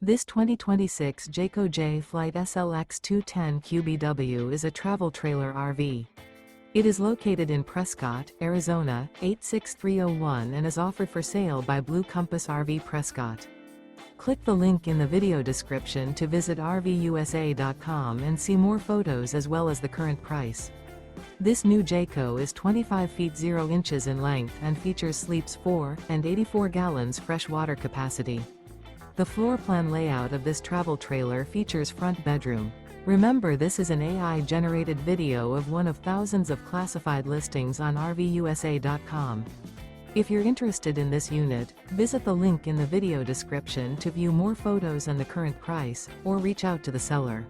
This 2026 Jayco Jay Flight SLX 210 QBW is a travel trailer RV. It is located in Prescott, Arizona, 86301 and is offered for sale by Blue Compass RV Prescott. Click the link in the video description to visit RVUSA.com and see more photos as well as the current price. This new Jayco is 25 feet 0 inches in length and features sleeps 4 and 84 gallons fresh water capacity. The floor plan layout of this travel trailer features front bedroom. Remember, this is an AI-generated video of one of thousands of classified listings on RVUSA.com. If you're interested in this unit, visit the link in the video description to view more photos and the current price, or reach out to the seller.